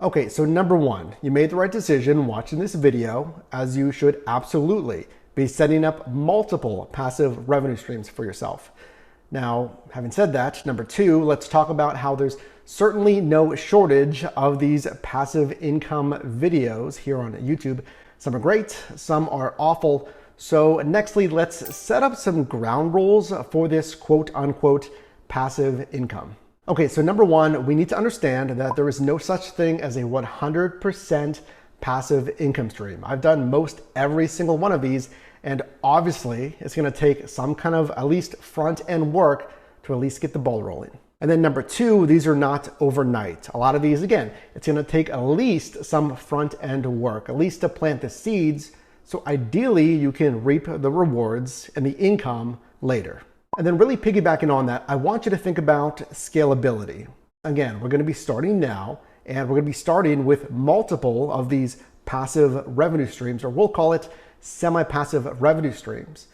Okay, so number one, you made the right decision watching this video, as you should absolutely be setting up multiple passive revenue streams for yourself. Now, having said that, number two, let's talk about how there's certainly no shortage of these passive income videos here on YouTube. Some are great, some are awful. So nextly, let's set up some ground rules for this quote unquote passive income. Okay, so number one, we need to understand that there is no such thing as a 100% passive income stream. I've done most every single one of these, and obviously it's gonna take some kind of at least front end work to at least get the ball rolling. And then number two, these are not overnight. A lot of these, again, it's gonna take at least some front end work, at least to plant the seeds, so ideally you can reap the rewards and the income later. And then really piggybacking on that, I want you to think about scalability. Again, we're going to be starting now, and we're going to be starting with multiple of these passive revenue streams, or we'll call it semi-passive revenue streams.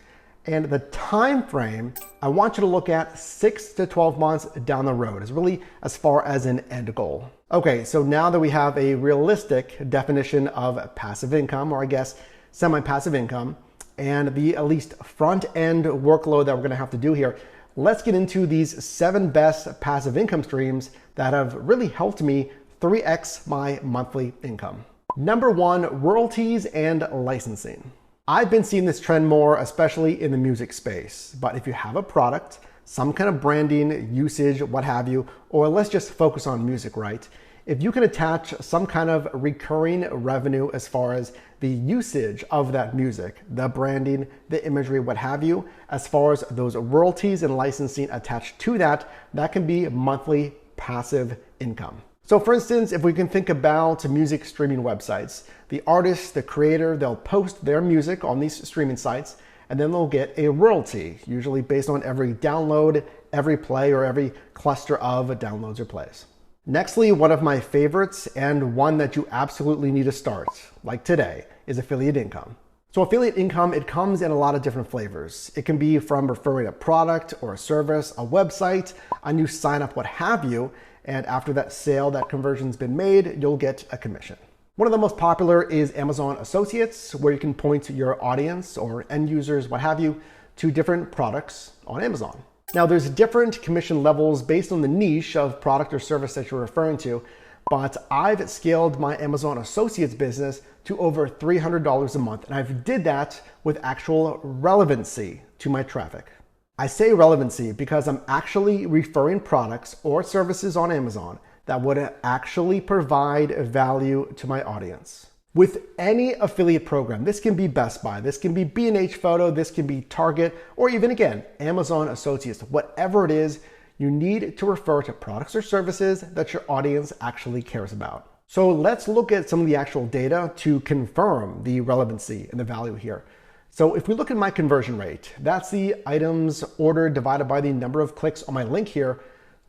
And the time frame, I want you to look at 6 to 12 months down the road, is really as far as an end goal. Okay, so now that we have a realistic definition of passive income, or I guess semi-passive income, and the at least front-end workload that we're gonna have to do here, let's get into these 7 best passive income streams that have really helped me 3x my monthly income. Number one, royalties and licensing. I've been seeing this trend more, especially in the music space, but if you have a product, some kind of branding, usage, what have you, or let's just focus on music, right? If you can attach some kind of recurring revenue as far as the usage of that music, the branding, the imagery, what have you, as far as those royalties and licensing attached to that, that can be monthly passive income. So for instance, if we can think about music streaming websites, the artist, the creator, they'll post their music on these streaming sites, and then they'll get a royalty, usually based on every download, every play, or every cluster of downloads or plays. Nextly, one of my favorites and one that you absolutely need to start, like today, is affiliate income. So affiliate income, it comes in a lot of different flavors. It can be from referring a product or a service, a website, a new sign up, what have you, and after that sale, that conversion's been made, you'll get a commission. One of the most popular is Amazon Associates, where you can point your audience or end users, what have you, to different products on Amazon. Now there's different commission levels based on the niche of product or service that you're referring to, but I've scaled my Amazon Associates business to over $300 a month, and I've did that with actual relevancy to my traffic. I say relevancy because I'm actually referring products or services on Amazon that would actually provide value to my audience. With any affiliate program, this can be Best Buy, this can be B&H Photo, this can be Target, or even again, Amazon Associates, whatever it is, you need to refer to products or services that your audience actually cares about. So let's look at some of the actual data to confirm the relevancy and the value here. So if we look at my conversion rate, that's the items ordered divided by the number of clicks on my link here,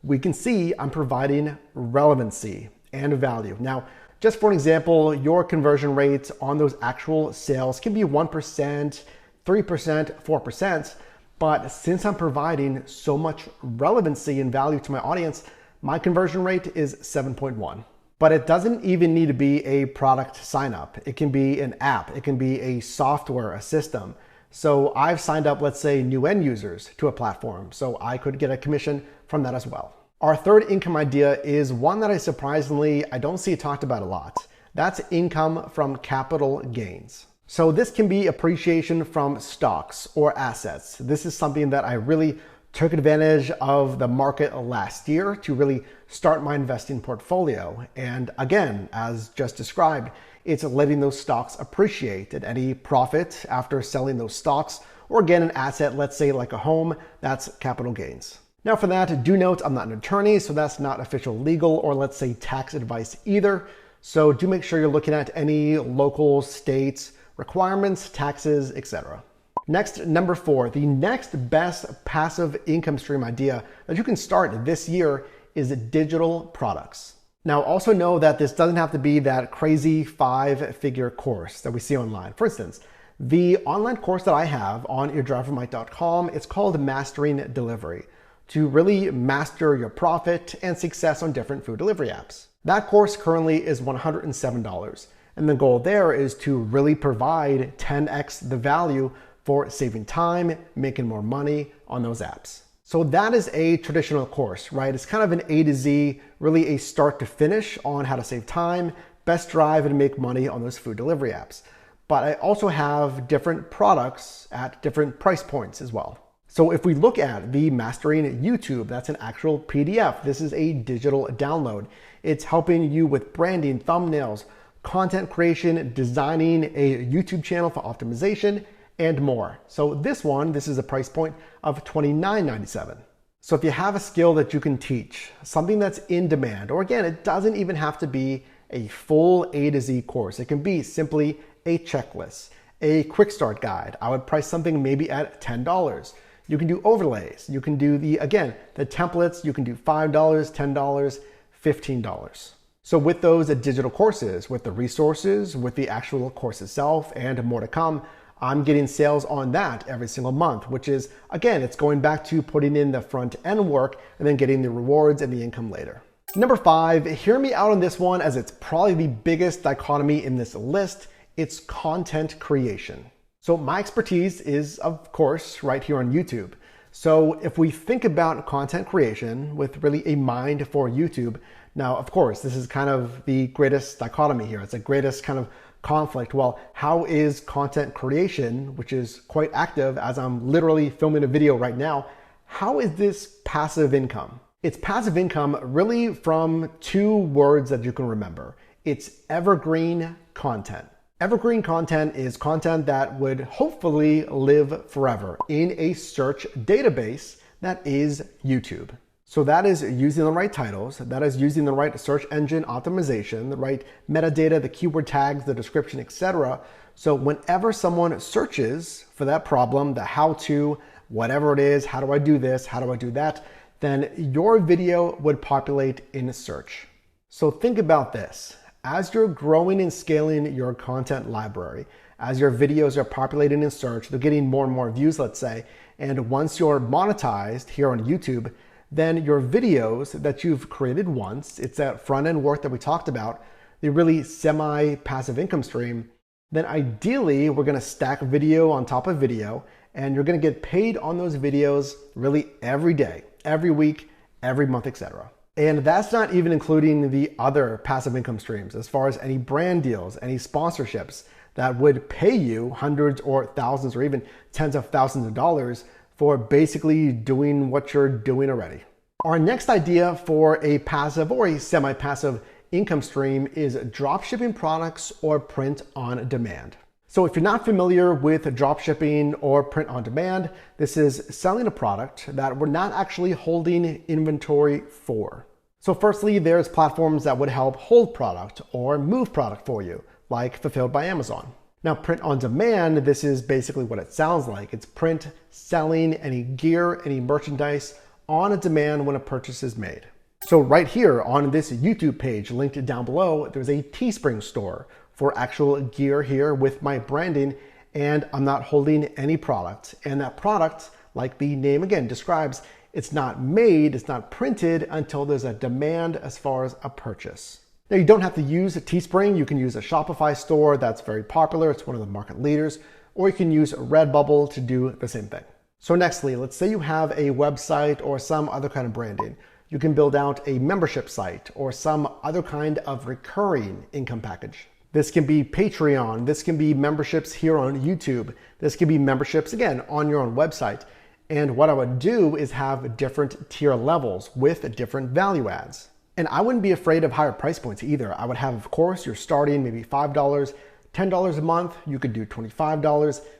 we can see I'm providing relevancy and value. Now, just for an example, your conversion rates on those actual sales can be 1%, 3%, 4%, but since I'm providing so much relevancy and value to my audience, my conversion rate is 7.1. But it doesn't even need to be a product sign up. It can be an app, it can be a software, a system. So I've signed up, let's say, new end users to a platform, so I could get a commission from that as well. Our third income idea is one that I don't see talked about a lot. That's income from capital gains. So this can be appreciation from stocks or assets. This is something that I really took advantage of the market last year to really start my investing portfolio. And again, as just described, it's letting those stocks appreciate, and any profit after selling those stocks, or again, an asset, let's say like a home, that's capital gains. Now for that, do note I'm not an attorney, so that's not official legal or let's say tax advice either. So do make sure you're looking at any local, state requirements, taxes, etc. Next, number 4, the next best passive income stream idea that you can start this year is digital products. Now also know that this doesn't have to be that crazy 5-figure course that we see online. For instance, the online course that I have on yourdrivermike.com, it's called Mastering Delivery, to really master your profit and success on different food delivery apps. That course currently is $107. And the goal there is to really provide 10x the value for saving time, making more money on those apps. So that is a traditional course, right? It's kind of an A to Z, really a start to finish on how to save time, best drive, and make money on those food delivery apps. But I also have different products at different price points as well. So if we look at the Mastering YouTube, that's an actual PDF. This is a digital download. It's helping you with branding, thumbnails, content creation, designing a YouTube channel for optimization, and more. So this is a price point of $29.97. So if you have a skill that you can teach, something that's in demand, or again, it doesn't even have to be a full A to Z course. It can be simply a checklist, a quick start guide. I would price something maybe at $10. You can do overlays. You can do the templates. You can do $5, $10, $15. So with those digital courses, with the resources, with the actual course itself, and more to come, I'm getting sales on that every single month, which is, again, it's going back to putting in the front end work and then getting the rewards and the income later. Number 5, hear me out on this one as it's probably the biggest dichotomy in this list. It's content creation. So my expertise is, of course, right here on YouTube. So if we think about content creation with really a mind for YouTube, now, of course, this is kind of the greatest dichotomy here. It's the greatest kind of conflict. Well, how is content creation, which is quite active as I'm literally filming a video right now, how is this passive income? It's passive income really from 2 words that you can remember. It's evergreen content. Evergreen content is content that would hopefully live forever in a search database that is YouTube. So that is using the right titles, that is using the right search engine optimization, the right metadata, the keyword tags, the description, etc. So whenever someone searches for that problem, the how-to, whatever it is, how do I do this, how do I do that, then your video would populate in search. So think about this. As you're growing and scaling your content library, as your videos are populating in search, they're getting more and more views, let's say, and once you're monetized here on YouTube, then your videos that you've created once, it's that front-end work that we talked about, the really semi-passive income stream, then ideally we're gonna stack video on top of video, and you're gonna get paid on those videos really every day, every week, every month, etc. And that's not even including the other passive income streams, as far as any brand deals, any sponsorships that would pay you hundreds or thousands or even tens of thousands of dollars for basically doing what you're doing already. Our next idea for a passive or a semi-passive income stream is dropshipping products or print on demand. So if you're not familiar with dropshipping or print on demand, this is selling a product that we're not actually holding inventory for. So firstly, there's platforms that would help hold product or move product for you, like Fulfilled by Amazon. Now, print on demand, this is basically what it sounds like. It's print selling any gear, any merchandise on a demand when a purchase is made. So right here on this YouTube page linked down below, there's a Teespring store for actual gear here with my branding, and I'm not holding any product. And that product, like the name again describes, it's not made, it's not printed until there's a demand as far as a purchase. Now, you don't have to use a Teespring. You can use a Shopify store that's very popular. It's one of the market leaders, or you can use Redbubble to do the same thing. So nextly, let's say you have a website or some other kind of branding. You can build out a membership site or some other kind of recurring income package. This can be Patreon. This can be memberships here on YouTube. This can be memberships, again, on your own website. And what I would do is have different tier levels with different value adds. And I wouldn't be afraid of higher price points either. I would have, of course, you're starting maybe $5, $10 a month. You could do $25,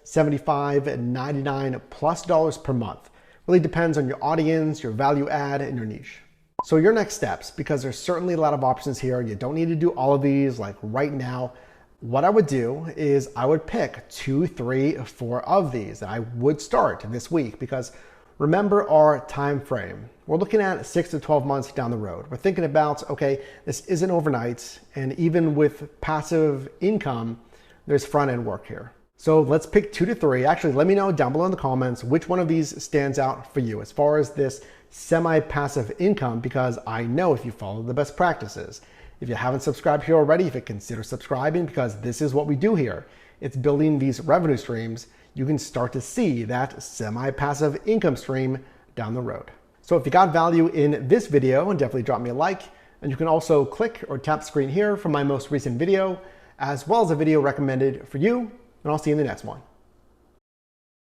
$75, $99 plus dollars per month. Really depends on your audience, your value add, and your niche. So your next steps, because there's certainly a lot of options here. You don't need to do all of these like right now. What I would do is I would pick 2, 3, 4 of these. And I would start this week because remember our time frame. We're looking at 6 to 12 months down the road. We're thinking about, okay, this isn't overnight. And even with passive income, there's front end work here. So let's pick 2 to 3. Actually, let me know down below in the comments which one of these stands out for you as far as this semi-passive income, because I know if you follow the best practices If you haven't subscribed here already, if you consider subscribing, because this is what we do here. It's building these revenue streams. You can start to see that semi-passive income stream down the road. So if you got value in this video, definitely drop me a like. And you can also click or tap screen here for my most recent video, as well as a video recommended for you. And I'll see you in the next one.